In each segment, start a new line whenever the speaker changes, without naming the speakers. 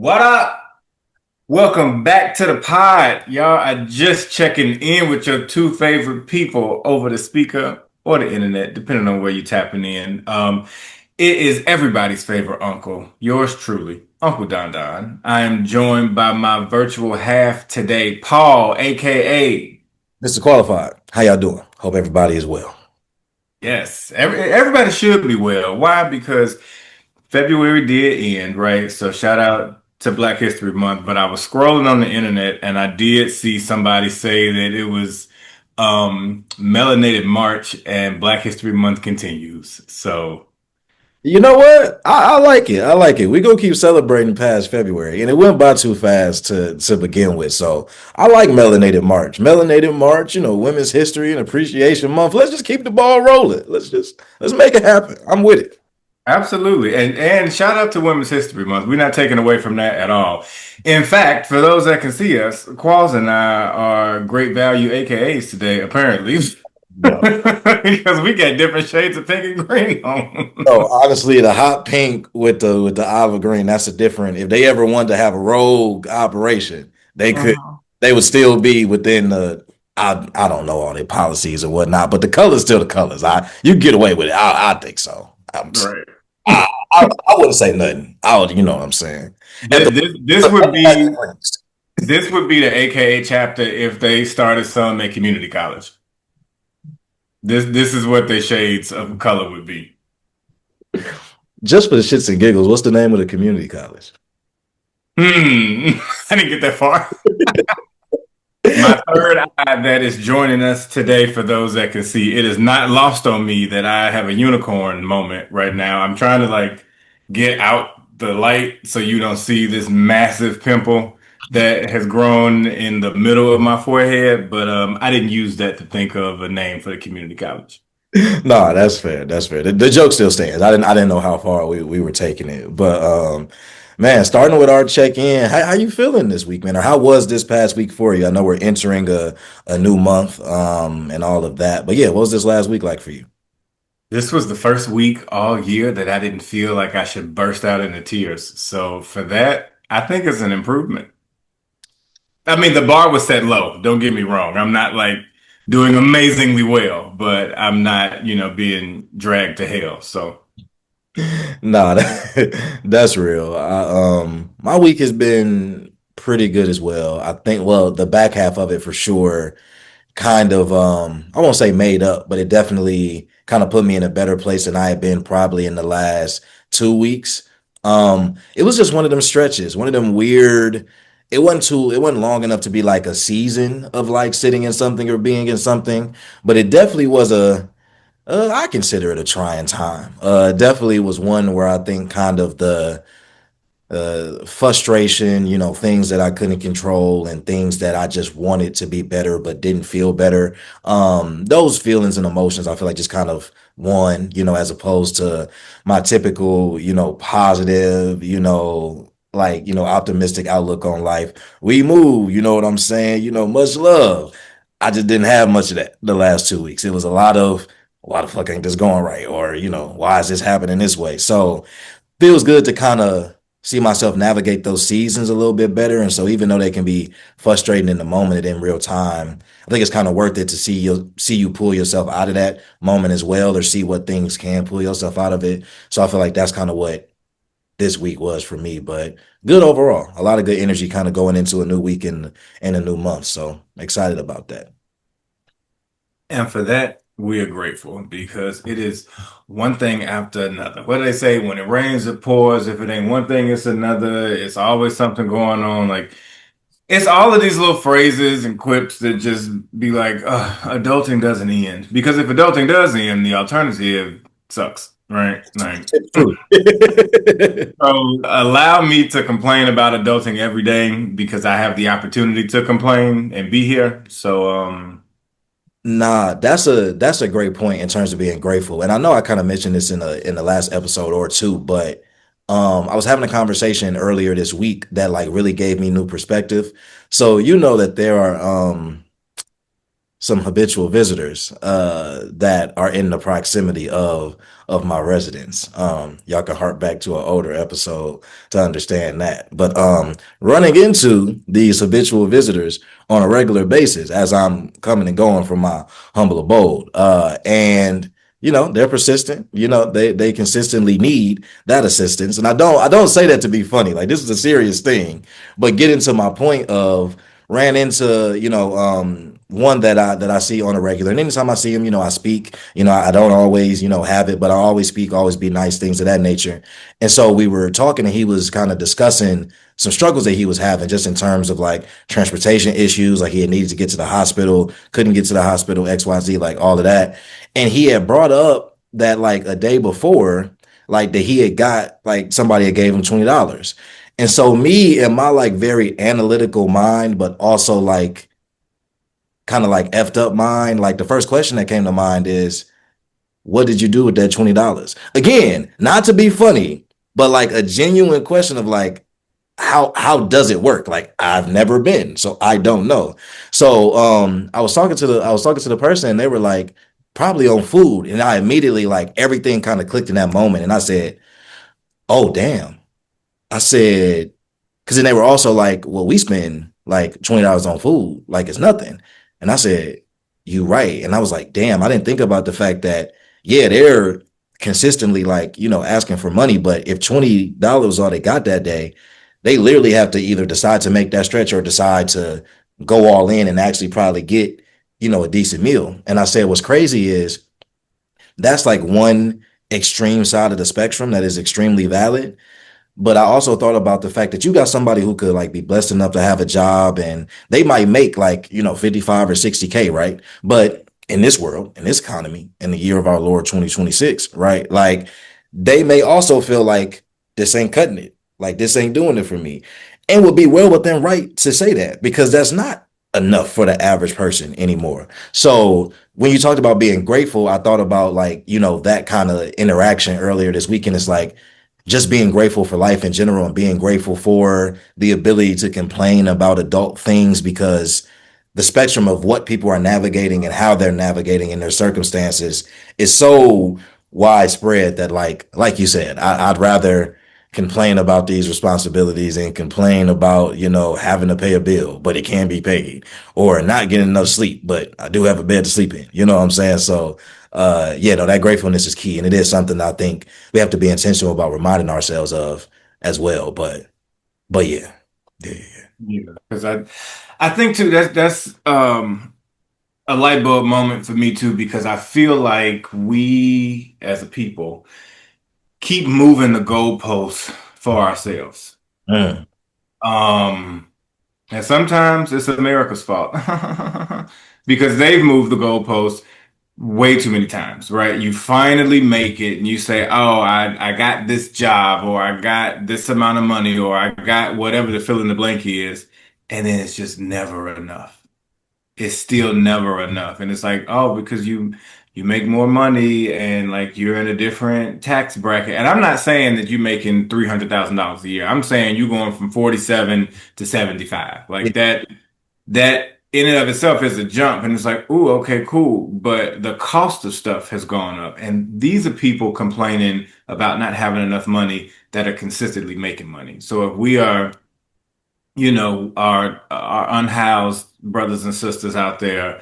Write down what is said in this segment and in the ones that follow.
What up? Welcome back to the pod. Y'all are just checking in with your two favorite people over the speaker or the internet, depending on where you're tapping in. It is everybody's favorite uncle, yours truly, Uncle Don Don. I am joined by my virtual half today, Paul, aka
Mr. Qualified, how y'all doing? Hope everybody is well.
yes. Everybody should be well. Why? Because February did end, right? So shout out to Black History Month. But I was scrolling on the internet and I did see somebody say that it was Melanated March and Black History Month continues. So
You know what? I like it. I like it. We gonna keep celebrating past February, and it went by too fast to begin with. So I like Melanated March. Melanated March, Women's History and Appreciation Month. Let's just keep the ball rolling. Let's make it happen. I'm with it.
absolutely. And shout out to Women's History Month. We're not taking away from that at all. In fact, for those that can see us, Qualls and I are great value AKAs today, apparently.
No.
Because we got different shades of pink and green
No,
on.
honestly, the hot pink with the olive green, that's a different. If they ever wanted to have a rogue operation, they could.
Uh-huh.
They would still be within the. I don't know all their policies or whatnot, but the color's still the colors. You get away with it. I think so.
Right.
I wouldn't say nothing. You know what I'm saying. At
This,
the
this this would be this would be the AKA chapter if they started some at community college. This is what their shades of color would be.
just for the shits and giggles, what's the name of the community college?
I didn't get that far. My third eye that is joining us today, for those that can see, it is not lost on me that I have a unicorn moment right now. I'm trying to get out the light so you don't see this massive pimple that has grown in the middle of my forehead, but I didn't use that to think of a name for the community college.
Nah, that's fair. That's fair. The joke still stands. I didn't know how far we were taking it. But man, starting with our check-in, how you feeling this week, man? Or how was this past week for you? I know we're entering a new month and all of that. But yeah, what was this last week like for you?
This was the first week all year that I didn't feel like I should burst out into tears. So for that, I think it's an improvement. I mean, the bar was set low. Don't get me wrong. I'm not doing amazingly well, but I'm not, being dragged to hell. So,
Nah, that's real. My week has been pretty good as well. I think, well, the back half of it for sure kind of I won't say made up, but it definitely kind of put me in a better place than I had been probably in the last 2 weeks. It was just one of them stretches, one of them weird. It wasn't long enough to be like a season of like sitting in something or being in something, but it definitely was I consider it a trying time. Definitely was one where I think kind of the frustration, things that I couldn't control and things that I just wanted to be better but didn't feel better. Those feelings and emotions, I feel like just kind of won, as opposed to my typical, positive, optimistic outlook on life. We move, you know what I'm saying? Much love. I just didn't have much of that the last 2 weeks. It was a lot of fucking just going right, or why is this happening this way? So feels good to kind of see myself navigate those seasons a little bit better. And so even though they can be frustrating in the moment and in real time, I think it's kind of worth it to see you pull yourself out of that moment as well, or see what things can pull yourself out of it. So I feel like that's kind of what this week was for me. But good overall. A lot of good energy kind of going into a new week and a new month. So excited about that.
and for that, we are grateful because it is one thing after another. What do they say? When it rains, it pours. If it ain't one thing, it's another. It's always something going on. It's all of these little phrases and quips that just be like, adulting doesn't end. Because if adulting does end, the alternative sucks, right?
True.
So allow me to complain about adulting every day because I have the opportunity to complain and be here. So,
Nah, that's a great point in terms of being grateful. And I know I kind of mentioned this in the last episode or two, but I was having a conversation earlier this week that like really gave me new perspective. So you know that there are some habitual visitors that are in the proximity of my residence. Y'all can hark back to an older episode to understand that. But running into these habitual visitors on a regular basis as I'm coming and going from my humble abode, and they're persistent. They consistently need that assistance, and I don't say that to be funny. Like, this is a serious thing, but getting to my point of ran into one that I see on a regular, and anytime I see him, I speak. I don't always have it, but I always speak, always be nice, things of that nature. And so we were talking, and he was kind of discussing some struggles that he was having, just in terms of like transportation issues, like he had needed to get to the hospital, couldn't get to the hospital, XYZ, like all of that. And he had brought up that like a day before, like that he had got, like, somebody had gave him $20. And so me and my like very analytical mind, but also like kind of like effed up mind, like the first question that came to mind is, what did you do with that $20? Again, not to be funny, but like a genuine question of like, how does it work? Like, I've never been, so I don't know. So I was talking to the person, and they were like, probably on food. And I immediately, like, everything kind of clicked in that moment. And I said, oh damn. I said, because then they were also like, well, we spend like $20 on food, like it's nothing. And I said, you right. And I was like, damn, I didn't think about the fact that, yeah, they're consistently like, asking for money. But if $20 was all they got that day, they literally have to either decide to make that stretch or decide to go all in and actually probably get, a decent meal. And I said, what's crazy is that's like one extreme side of the spectrum that is extremely valid. But I also thought about the fact that you got somebody who could like be blessed enough to have a job, and they might make like, 55 or 60K, right? But in this world, in this economy, in the year of our Lord 2026, right? Like, they may also feel like this ain't cutting it. Like, this ain't doing it for me. And would be well within right to say that, because that's not enough for the average person anymore. So when you talked about being grateful, I thought about like, that kind of interaction earlier this weekend. It's like, just being grateful for life in general, and being grateful for the ability to complain about adult things, because the spectrum of what people are navigating and how they're navigating in their circumstances is so widespread that, like you said, I'd rather complain about these responsibilities and complain about, having to pay a bill, but it can be paid, or not getting enough sleep, but I do have a bed to sleep in. You know what I'm saying? So yeah, no, that gratefulness is key. And it is something I think we have to be intentional about reminding ourselves of as well. But yeah. Yeah, yeah.
Yeah, because I think too that's a light bulb moment for me too, because I feel like we as a people keep moving the goalposts for ourselves.
Mm,
Um, and sometimes it's America's fault because they've moved the goalposts way too many times, right? You finally make it and you say, "Oh, I got this job, or I got this amount of money, or I got whatever the fill in the blank is," and then it's just never enough. It's still never enough. And it's like, oh, because you make more money and like you're in a different tax bracket. And I'm not saying that you're making $300,000 a year. I'm saying you're going from 47 to 75.
yeah,
Like that in and of itself is a jump. And it's like, ooh, okay, cool. But the cost of stuff has gone up. And these are people complaining about not having enough money that are consistently making money. So if we are, our unhoused brothers and sisters out there,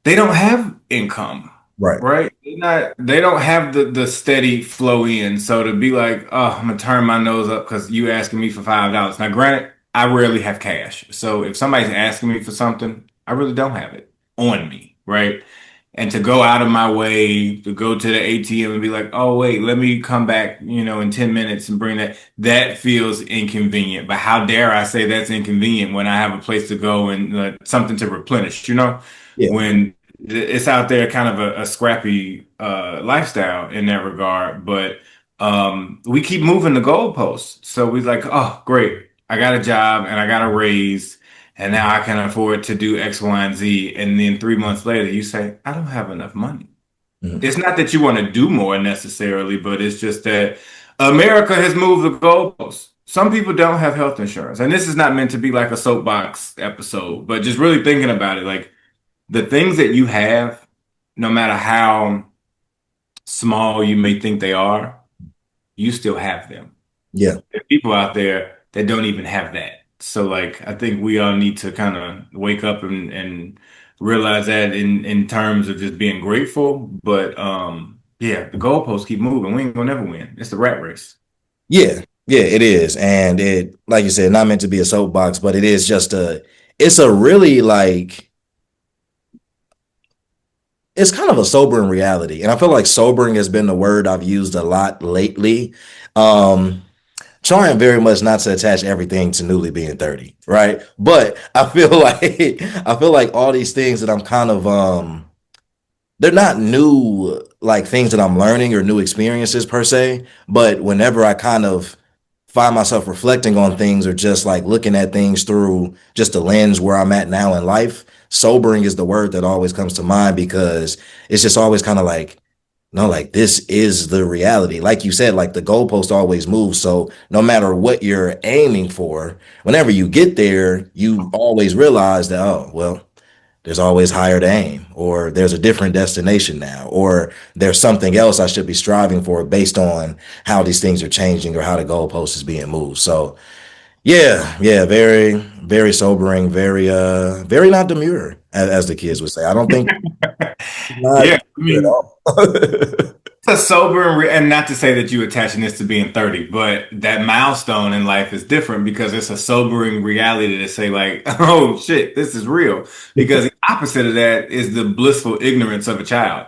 they don't have income,
right.
right? They don't have the steady flow in. So to be like, oh, I'm gonna turn my nose up because you asking me for $5. Now, granted, I rarely have cash. So if somebody's asking me for something, I really don't have it on me, right? And to go out of my way to go to the ATM and be like, oh, wait, let me come back, in 10 minutes and bring that feels inconvenient. But how dare I say that's inconvenient when I have a place to go and something to replenish,
Yeah.
when it's out there kind of a scrappy lifestyle in that regard. But we keep moving the goalposts. So we're like, oh, great. I got a job and I got a raise and now I can afford to do X, Y, and Z. And then 3 months later, you say, I don't have enough money.
Mhm.
It's not that you want to do more necessarily, but it's just that America has moved the goalposts. Some people don't have health insurance. And this is not meant to be like a soapbox episode, but just really thinking about it, like the things that you have, no matter how small you may think they are, you still have them.
Yeah.
There are people out there that don't even have that. So like I think we all need to kind of wake up and realize that in terms of just being grateful. But yeah, the goalposts keep moving. We ain't gonna never win. It's the rat race.
Yeah. Yeah, it is. And it, like you said, not meant to be a soapbox, but it is just it's a really like, it's kind of a sobering reality. And I feel like sobering has been the word I've used a lot lately. Um, Trying very much not to attach everything to newly being 30, right? But I feel like I feel like all these things that I'm kind of they're not new like things that I'm learning or new experiences per se, but whenever I kind of find myself reflecting on things or just like looking at things through just the lens where I'm at now in life, sobering is the word that always comes to mind because it's just always kind of like, no, like this is the reality. Like you said, like the goalpost always moves. So no matter what you're aiming for, whenever you get there, you always realize that, oh, well, there's always higher to aim, or there's a different destination now, or there's something else I should be striving for based on how these things are changing or how the goalpost is being moved. So yeah, yeah, very, very sobering, very not demure, as the kids would say. I don't think
Yeah,
not
I
demure at
mean,
all.
it's a and not to say that you attaching this to being 30, but that milestone in life is different because it's a sobering reality to say like, oh shit, this is real. Because the opposite of that is the blissful ignorance of a child.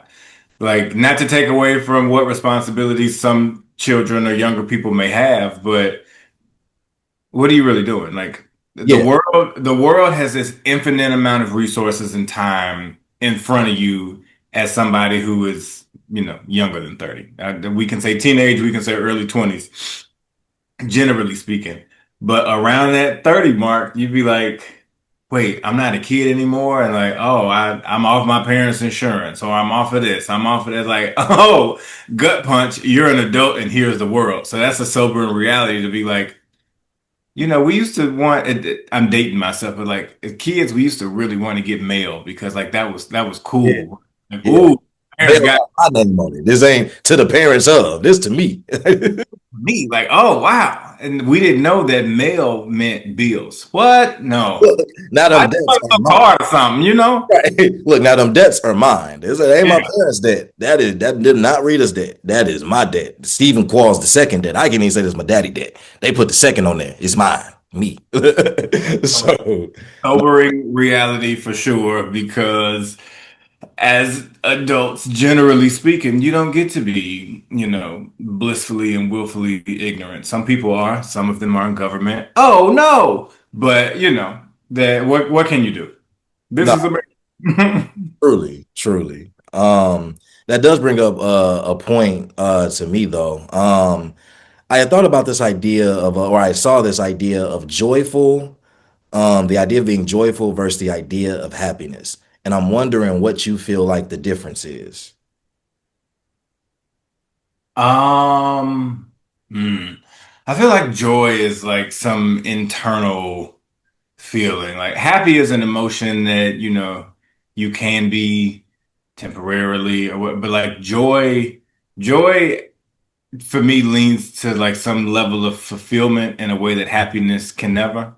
Like, not to take away from what responsibilities some children or younger people may have, but what are you really doing? Like
Yeah,
the world has this infinite amount of resources and time in front of you as somebody who is, younger than 30. We can say teenage, we can say early 20s, generally speaking. But around that 30 mark, you'd be like, wait, I'm not a kid anymore. And like, oh, I'm off my parents' insurance, or I'm off of this, I'm off of that. Like, oh, gut punch, you're an adult and here's the world. So that's a sobering reality to be like, we used to want, I'm dating myself, but like as kids, we used to really want to get mail because like that was
yeah,
cool. Like,
yeah.
ooh, parents
Bail
got
got my name on it. This ain't to the parents of. This to me.
me. Like, oh wow. And we didn't know that mail meant bills. What? No.
Look, now
I
them
just thought
debts
it
are
was a
mine.
car or something?
Right. Look, now them debts are mine. This ain't my
Yeah.
parents' debt. That did not read us debt. That is my debt. Stephen Qualls the second debt. I can't even say this is my daddy debt. They put the second on there. It's mine. Me. So
Sobering reality for sure, because as adults, generally speaking, you don't get to be, blissfully and willfully ignorant. Some people are, some of them are in government. Oh no! But that what can you do? This
no,
is America.
truly, truly. That does bring up a point to me though. I had thought about this idea of, or I saw this idea of joyful, the idea of being joyful versus the idea of happiness. And I'm wondering what you feel like the difference is.
Um, hmm. I feel like joy is like some internal feeling. Like happy is an emotion that, you can be temporarily or what, but like joy for me leans to like some level of fulfillment in a way that happiness can never.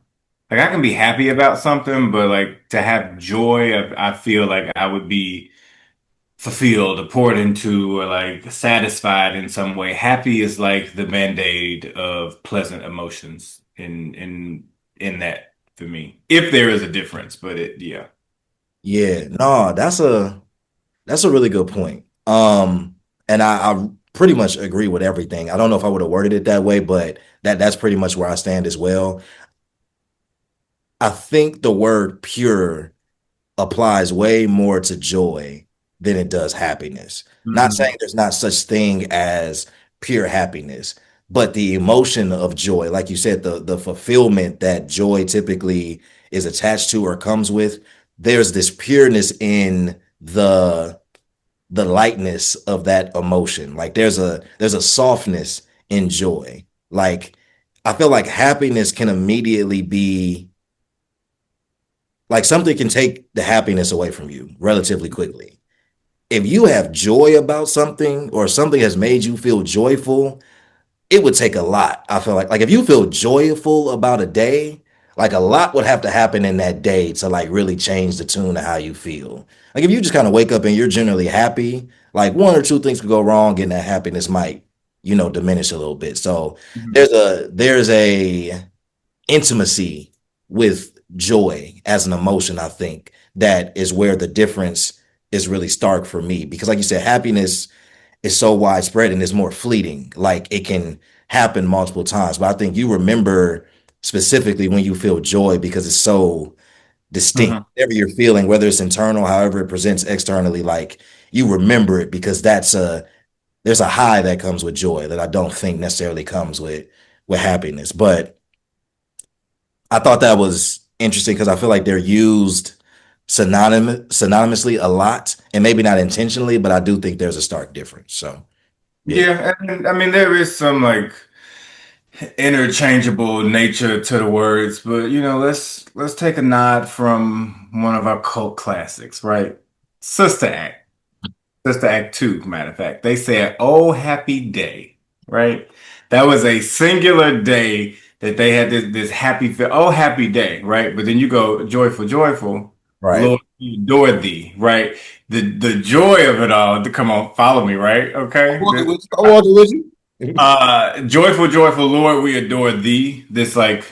Like I can be happy about something, but like to have joy, I feel like I would be fulfilled or poured into or like satisfied in some way. Happy is like the band-aid of pleasant emotions in that for me. If there is a difference, but yeah.
Yeah, no, that's a really good point. And I pretty much agree with everything. I don't know if I would have worded it that way, but that's pretty much where I stand as well. I think the word pure applies way more to joy than it does happiness. Not saying
Mhm.
there's not such thing as pure happiness, but the emotion of joy, like you said, the fulfillment that joy typically is attached to or comes with, there's this pureness in the lightness of that emotion. Like there's a softness in joy. Like I feel like happiness can immediately be like something can take the happiness away from you relatively quickly. If you have joy about something or something has made you feel joyful, it would take a lot. I feel like if you feel joyful about a day, like a lot would have to happen in that day to like really change the tune of how you feel. Like if you just kind of wake up and you're generally happy, like one or two things could go wrong and that happiness might, diminish a little bit. So
Mhm.
there's a intimacy with joy as an emotion, I think, that is where the difference is really stark for me. Because like you said, happiness is so widespread and is more fleeting. Like it can happen multiple times. But I think you remember specifically when you feel joy because it's so distinct.
Mhm.
Whatever you're feeling, whether it's internal, however it presents externally, like you remember it because there's a high that comes with joy that I don't think necessarily comes with happiness. But I thought that was interesting because I feel like they're used synonymously a lot, and maybe not intentionally, but I do think there's a stark difference. So yeah.
Yeah, and I mean there is some like interchangeable nature to the words, but let's take a nod from one of our cult classics, right? Sister Act. Sister Act 2, matter of fact. They said, "Oh, happy day," right? That was a singular day that they had this happy feel. Oh, happy day, right? But then you go joyful, joyful,
Right.
Lord, we adore thee, right? The joy of it all. Come on, follow me, right?
I'm
Okay.
walking with you. I'm walking with you.
Joyful, joyful Lord, we adore thee. This like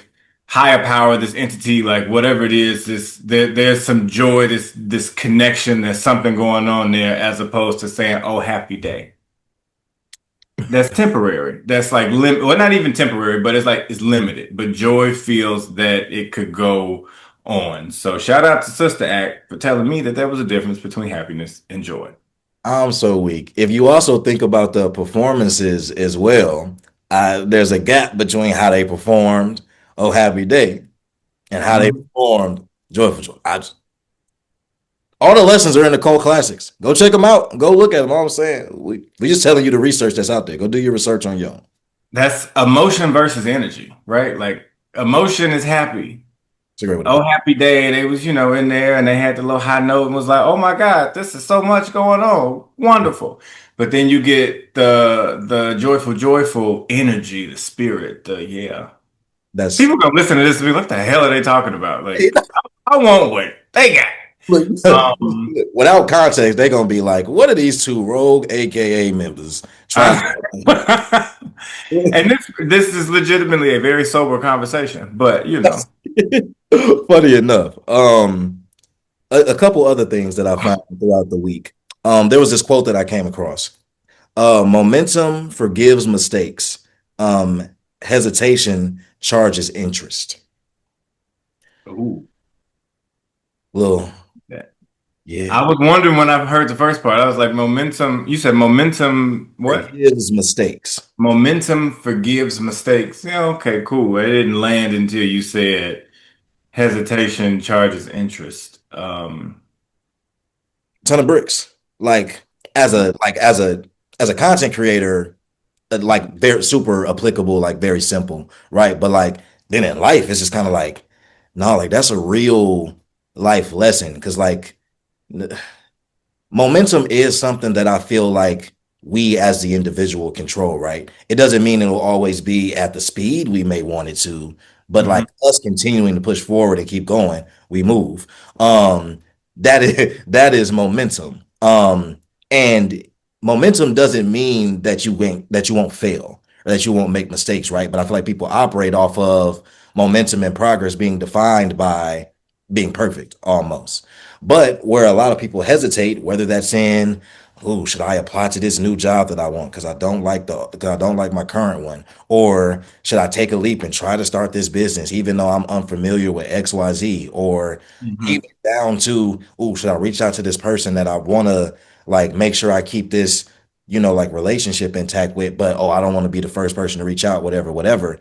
higher power, this entity, like whatever it is, there's some joy, this connection, there's something going on there, as opposed to saying, "Oh, happy day." That's temporary. That's like well, not even temporary, but it's limited. But joy feels that it could go on. So shout out to Sister Act for telling me that there was a difference between happiness and joy.
I'm so weak. If you also think about the performances as well, there's a gap between how they performed "Oh Happy Day" and how they
Mhm.
performed "Joyful Joy." All the lessons are in the Cole Classics. Go check them out. Go look at them. All I'm saying, we just telling you the research that's out there. Go do your research on your own.
That's emotion versus energy, right? Like emotion is happy.
It's a great way to
Oh,
put it.
happy day. They was, in there and they had the little high note and was like, oh my God, this is so much going on. Wonderful. But then you get the joyful, joyful energy, the spirit, yeah.
That's
People gonna listen to this and be, what the hell are they talking about? Like, I won't wait. They got
look,
it.
without context, they're gonna be like, "What are these two rogue AKA members trying
Uh,
to?"
and this is legitimately a very sober conversation, but
That's funny enough. A couple other things that I found throughout the week. There was this quote that I came across. Momentum forgives mistakes. Um, Hesitation charges interest.
ooh,
Little,
that.
yeah,
I was wondering when I heard the first part. I was like, momentum. You said momentum. What?
forgives mistakes.
Momentum forgives mistakes. Yeah, okay, cool. It didn't land until you said hesitation charges interest.
Ton of bricks. Like as a content creator, like very super applicable, like very simple, right? But like then in life, it's just kind of like, no, like that's a real life lesson because like momentum is something that I feel like we as the individual control, right? It doesn't mean it'll always be at the speed we may want it to, but like
mhm,
us continuing to push forward and keep going, we move. Um, that is momentum. And momentum doesn't mean that you won't fail or that you won't make mistakes, right? But I feel like people operate off of momentum and progress being defined by being perfect almost. But where a lot of people hesitate, whether that's in, oh, should I apply to this new job that I want because I don't like my current one, or should I take a leap and try to start this business even though I'm unfamiliar with XYZ, or
mhm,
even down to, oh, should I reach out to this person that I want to like make sure I keep this, like relationship intact with, but oh, I don't want to be the first person to reach out, whatever, whatever.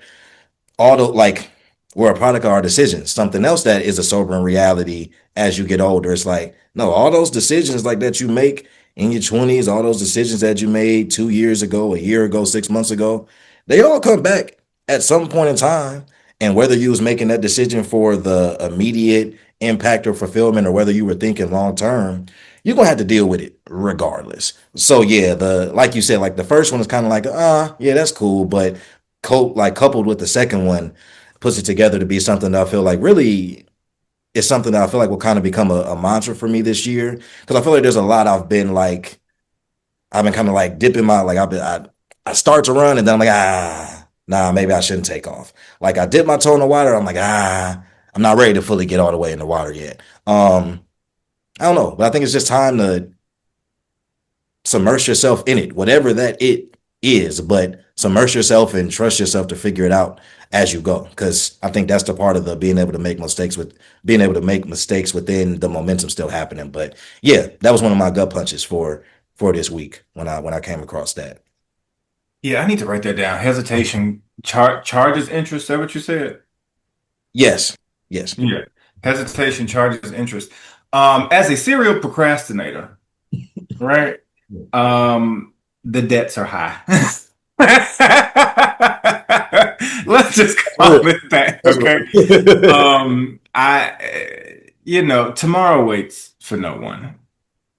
All the like we're a product of our decisions. Something else that is a sobering reality as you get older. It's like, no, all those decisions like that you make in your 20s, all those decisions that you made 2 years ago, a year ago, 6 months ago, they all come back at some point in time. And whether you was making that decision for the immediate impact or fulfillment, or whether you were thinking long term, you're gonna have to deal with it regardless. So yeah, the like you said, like the first one is kind of like, yeah, that's cool, but coupled with the second one, puts it together to be something that I feel like really is something that I feel like will kind of become a mantra for me this year. Because I feel like there's a lot I've been kind of like dipping my like I start to run and then I'm like, nah, maybe I shouldn't take off. Like I dip my toe in the water, I'm like, I'm not ready to fully get all the way in the water yet. I don't know, but I think it's just time to submerge yourself in it, whatever that it is, but submerge yourself and trust yourself to figure it out as you go. Because I think that's the part of the being able to make mistakes within the momentum still happening. But yeah, that was one of my gut punches for this week when I came across that.
Yeah, I need to write that down. Hesitation charges interest. Is that what you said?
Yes, yes.
Yeah. Hesitation charges interest. As a serial procrastinator, right? Um, the debts are high. Let's just call
Real.
it that,
That's
okay?
real.
Tomorrow waits for no one.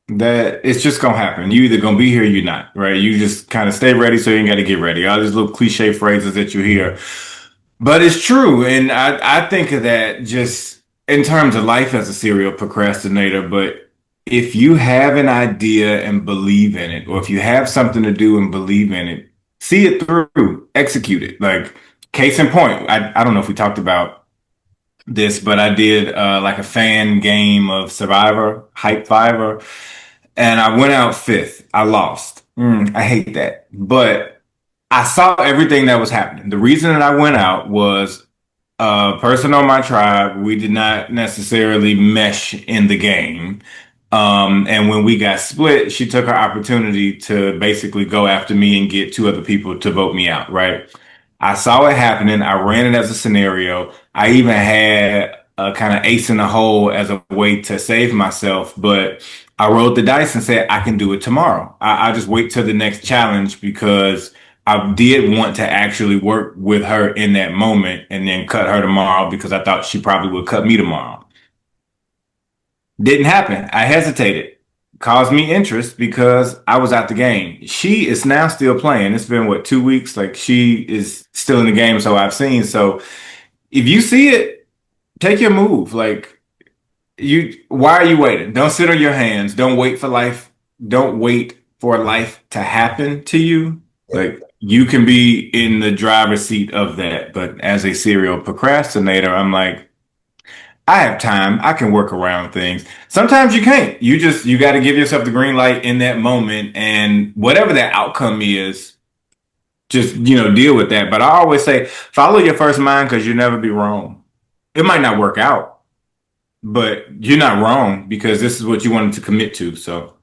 That it's just gonna happen. You either gonna be here or you're not, right? You just kind of stay ready so you ain't got to get ready. All these little cliche phrases that you hear, but it's true. And I think of that just in terms of life as a serial procrastinator. But if you have an idea and believe in it, or if you have something to do and believe in it, see it through, execute it. Like case in point, I don't know if we talked about this, but I did like a fan game of Survivor, Hype Fiver, and I went out fifth. I lost. I hate that. But I saw everything that was happening. The reason that I went out was a person on my tribe. We did not necessarily mesh in the game. And when we got split, she took her opportunity to basically go after me and get two other people to vote me out, right? I saw it happening. I ran it as a scenario. I even had a kind of ace in the hole as a way to save myself, but I rolled the dice and said, I can do it tomorrow. I just wait till the next challenge because I did want to actually work with her in that moment and then cut her tomorrow because I thought she probably would cut me tomorrow. Didn't happen. I hesitated. Caused me interest because I was out the game. She is now still playing. It's been what, 2 weeks? Like she is still in the game, so I've seen. So if you see it, take your move. Like why are you waiting? Don't sit on your hands. Don't wait for life. Don't wait for life to happen to you. Like you can be in the driver's seat of that. But as a serial procrastinator, I'm like, I have time. I can work around things. Sometimes you can't. You got to give yourself the green light in that moment and whatever that outcome is, just, deal with that. But I always say follow your first mind because you'll never be wrong. It might not work out, but you're not wrong because this is what you wanted to commit to. So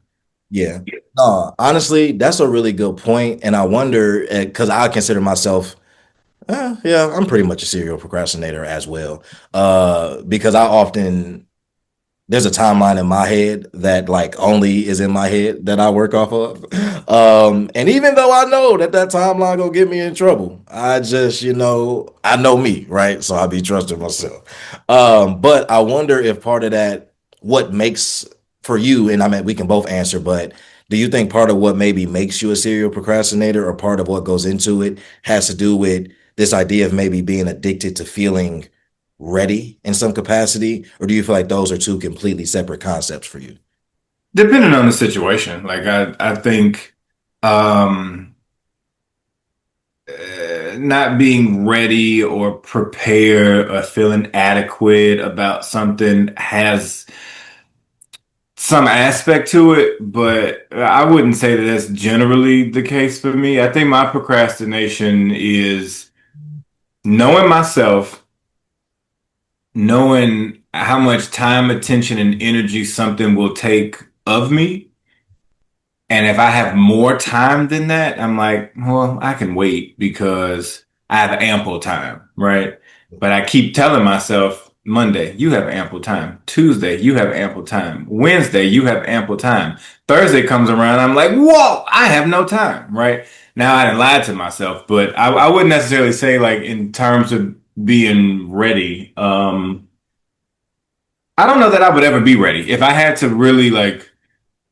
Yeah. No, honestly, that's a really good point. And I wonder, because I consider myself, yeah, I'm pretty much a serial procrastinator as well. Because I often there's a timeline in my head that like only is in my head that I work off of. And even though I know that that timeline gonna get me in trouble, I just, I know me, right? So I be trusting myself. But I wonder if part of that, what makes for you, and I mean, we can both answer, but do you think part of what maybe makes you a serial procrastinator or part of what goes into it has to do with this idea of maybe being addicted to feeling ready in some capacity, or do you feel like those are two completely separate concepts for you?
depending on the situation, like I think um, not being ready or prepared or feeling adequate about something has some aspect to it, but I wouldn't say that that's generally the case for me. I think my procrastination is knowing myself, knowing how much time, attention, and energy something will take of me. And if I have more time than that, I'm like, well, I can wait because I have ample time, right? But I keep telling myself, Monday, you have ample time. Tuesday, you have ample time. Wednesday, you have ample time. Thursday comes around, I'm like, whoa, I have no time, right? Now I didn't lie to myself, but I wouldn't necessarily say like in terms of being ready. I don't know that I would ever be ready. If I had to really like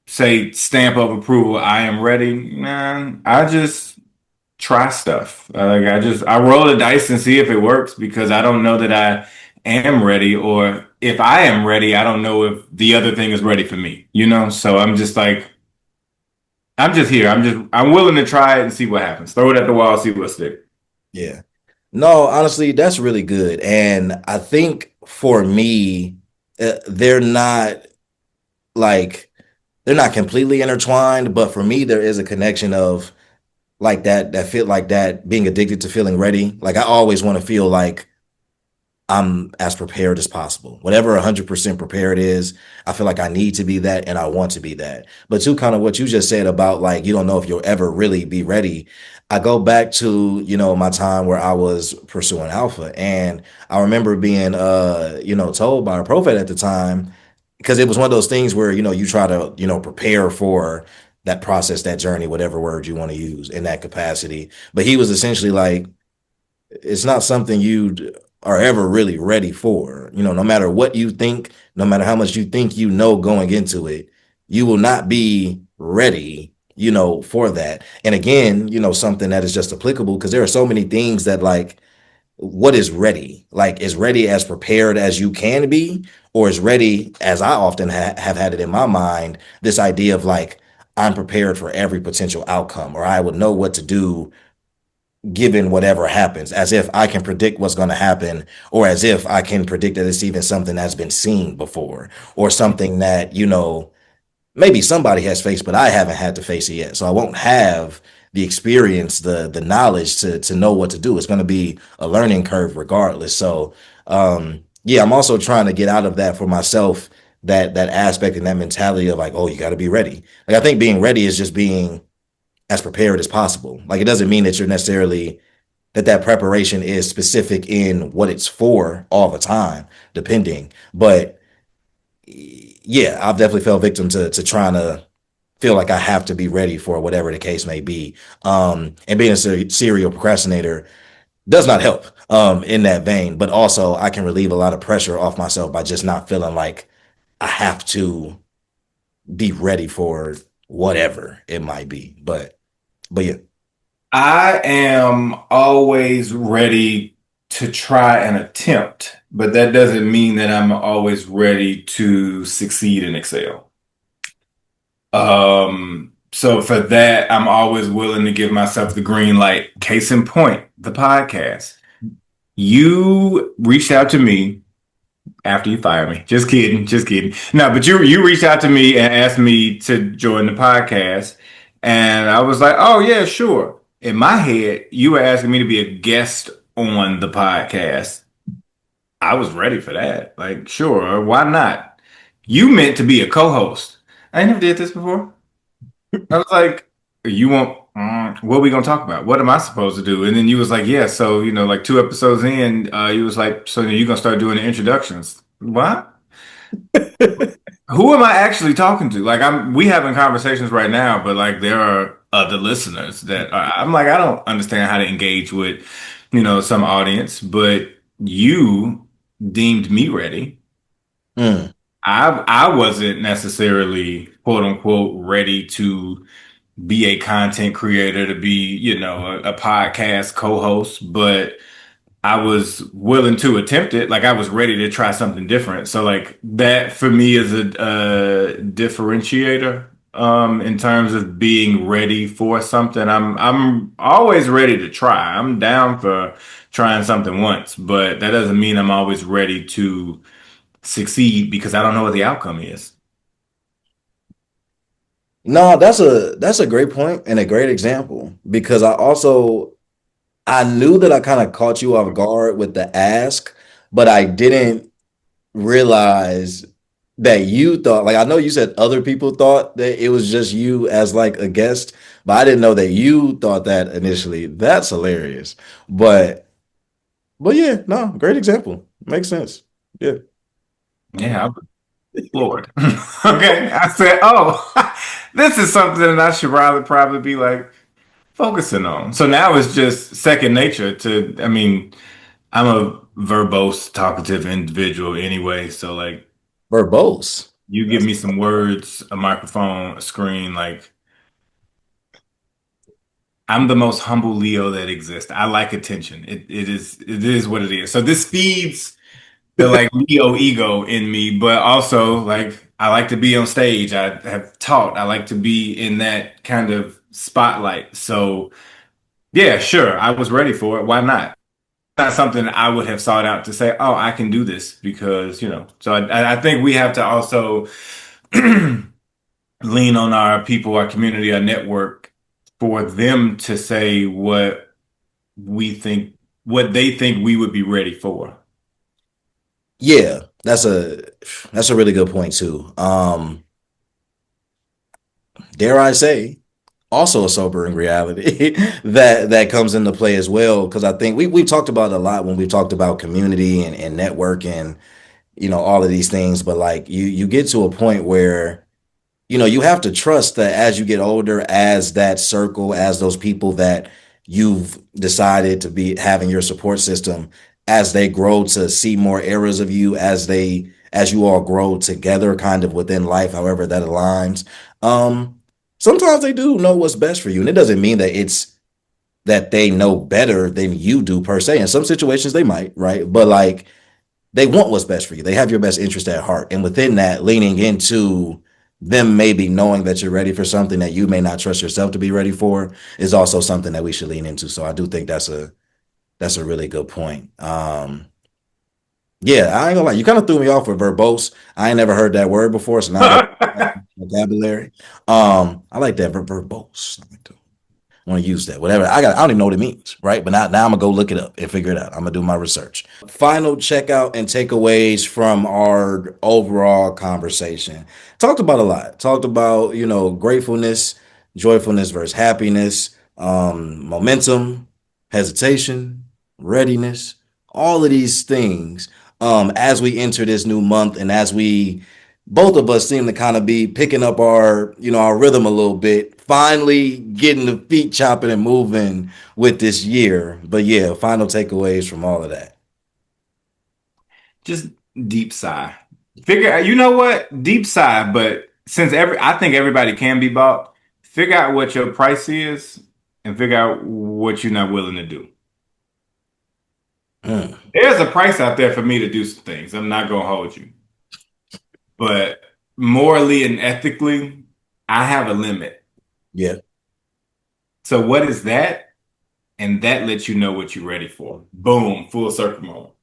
say stamp of approval, I am ready, man, I just try stuff. I roll the dice and see if it works because I don't know that I am ready, or if I am ready, I don't know if the other thing is ready for me, you know? So I'm just like, I'm just here. I'm willing to try it and see what happens. Throw it at the wall, see what sticks.
Yeah. No, honestly, that's really good. And I think for me, they're not like they're not completely intertwined, but for me, there is a connection of like that feel like that being addicted to feeling ready. Like I always want to feel like I'm as prepared as possible. Whatever 100% prepared is, I feel like I need to be that and I want to be that. But to kind of what you just said about like, you don't know if you'll ever really be ready. I go back to, my time where I was pursuing alpha. And I remember being, told by a prophet at the time, because it was one of those things where, you try to, prepare for that process, that journey, whatever word you want to use in that capacity. But he was essentially like, it's not something you are ever really ready for. No matter what you think, no matter how much you think going into it, you will not be ready, for that. And again, something that is just applicable because there are so many things that like what is ready? Like is ready as prepared as you can be, or is ready as I often have had it in my mind, this idea of like I'm prepared for every potential outcome, or I would know what to do given whatever happens, as if I can predict what's going to happen, or as if I can predict that it's even something that's been seen before, or something that, maybe somebody has faced, but I haven't had to face it yet. So I won't have the experience, the knowledge to know what to do. It's going to be a learning curve regardless. So yeah, I'm also trying to get out of that for myself, that aspect and that mentality of like, oh, you got to be ready. Like I think being ready is just being as prepared as possible. Like it doesn't mean that you're necessarily that preparation is specific in what it's for all the time, depending. But yeah, I've definitely fell victim to trying to feel like I have to be ready for whatever the case may be. And being a serial procrastinator does not help in that vein. But also, I can relieve a lot of pressure off myself by just not feeling like I have to be ready for whatever it might be. But yeah.
I am always ready to try and attempt, but that doesn't mean that I'm always ready to succeed and excel. So for that, I'm always willing to give myself the green light. Case in point, the podcast. You reached out to me after you fired me. Just kidding, just kidding. No, but you reached out to me and asked me to join the podcast, and I was like, "Oh yeah, sure." In my head, you were asking me to be a guest on the podcast. I was ready for that. Like, sure, why not? You meant to be a co-host. I never did this before. I was like, "You want? What are we gonna talk about? What am I supposed to do?" And then you was like, "Yeah." So like 2 episodes in, you was like, "So you gonna start doing the introductions?" What? Who am I actually talking to? Like we having conversations right now, but like there are other listeners that I'm like, I don't understand how to engage with, some audience, but you deemed me ready.
Mm.
I wasn't necessarily quote unquote ready to be a content creator, to be, a podcast co-host, but I was willing to attempt it. Like I was ready to try something different. So like that for me is a differentiator in terms of being ready for something. I'm always ready to try. I'm down for trying something once, but that doesn't mean I'm always ready to succeed because I don't know what the outcome is.
No, that's a great point and a great example because I knew that I kind of caught you off guard with the ask, but I didn't realize that you thought, like I know you said other people thought that it was just you as like a guest, but I didn't know that you thought that initially. That's hilarious. But yeah, no, great example. Makes sense. Yeah.
Yeah, I'm floored. Okay. I said, oh, this is something that I should probably be like focusing on. So now it's just second nature I mean, I'm a verbose, talkative individual anyway. So like
Verbose.
You give
That's
me some words, a microphone, a screen, like I'm the most humble Leo that exists. I like attention. It is what it is. So this feeds the like Leo ego in me, but also like I like to be on stage. I have taught. I like to be in that kind of spotlight. So yeah, sure, I was ready for it. Why not? Not something I would have sought out to say, oh, I can do this because, you know. So I think we have to also lean on our people, our community, our network for them to say we think, what they think we would be ready for.
yeah, that's a really good point too. Dare I say, also a sobering reality that comes into play as well. Because I think we talked about it a lot when we talked about community and network and all of these things. But like you get to a point where you have to trust that as you get older, as that circle, as those people that you've decided to be having your support system, as they grow to see more eras of you, as you all grow together kind of within life, however that aligns. Um, Sometimes they do know what's best for you. And it doesn't mean that it's that they know better than you do per se. In some situations they might, right? But like they want what's best for you. They have your best interest at heart. And within that, leaning into them maybe knowing that you're ready for something that you may not trust yourself to be ready for is also something that we should lean into. So I do think that's a really good point. Yeah, I ain't gonna lie. You kind of threw me off with verbose. I ain't never heard that word before, so now I got vocabulary. I like that verbose. I want to use that. Whatever. I don't even know what it means, right? But now I'm gonna go look it up and figure it out. I'm gonna do my research. Final checkout and takeaways from our overall conversation. Talked about a lot. Talked about, gratefulness, joyfulness versus happiness, momentum, hesitation, readiness, all of these things. As we enter this new month and as we both of us seem to kind of be picking up our rhythm a little bit, finally getting the feet chopping and moving with this year. But yeah, final takeaways from all of that.
Just deep sigh. You know what? Deep sigh, but I think everybody can be bought, figure out what your price is and figure out what you're not willing to do.
Mm,
There's a price out there for me to do some things. I'm not gonna hold you. But morally and ethically, I have a limit.
yeah,
So what is that? And that lets you know what you're ready for. Boom, full circle moment.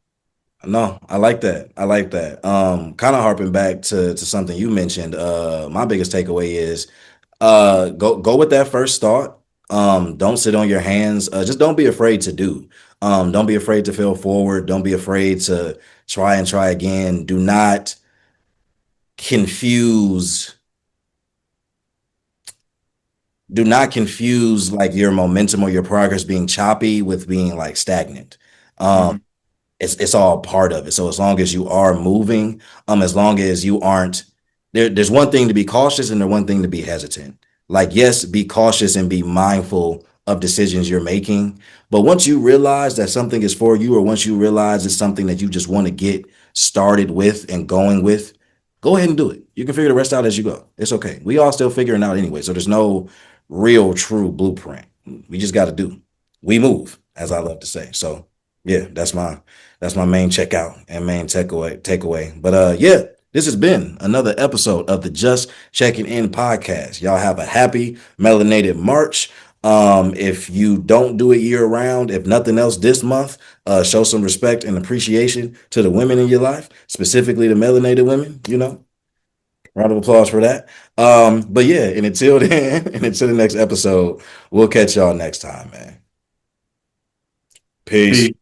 no, I like that. I like that. Kind of harping back to something you mentioned. My biggest takeaway is go with that first thought. Don't sit on your hands. Just don't be afraid to do. Don't be afraid to fail forward. Don't be afraid to try and try again. Confuse do not confuse like your momentum or your progress being choppy with being like stagnant. Um,
Mhm.
it's all part of it. So as long as you are moving, as long as you aren't there's one thing to be cautious and there's one thing to be hesitant. Like, yes, be cautious and be mindful of decisions you're making. But once you realize that something is for you, or once you realize it's something that you just want to get started with and going with, go ahead and do it. You can figure the rest out as you go. It's okay. We all still figuring out anyway. So there's no real true blueprint. We just got to do. We move, as I love to say. So yeah, that's my main checkout and main takeaway. But yeah, this has been another episode of the Just Checking In podcast. Y'all have a happy melanated March. If you don't do it year round, if nothing else this month, show some respect and appreciation to the women in your life, specifically the melanated women, round of applause for that. But yeah, and until then, and until the next episode, we'll catch y'all next time, man. Peace.
Peace.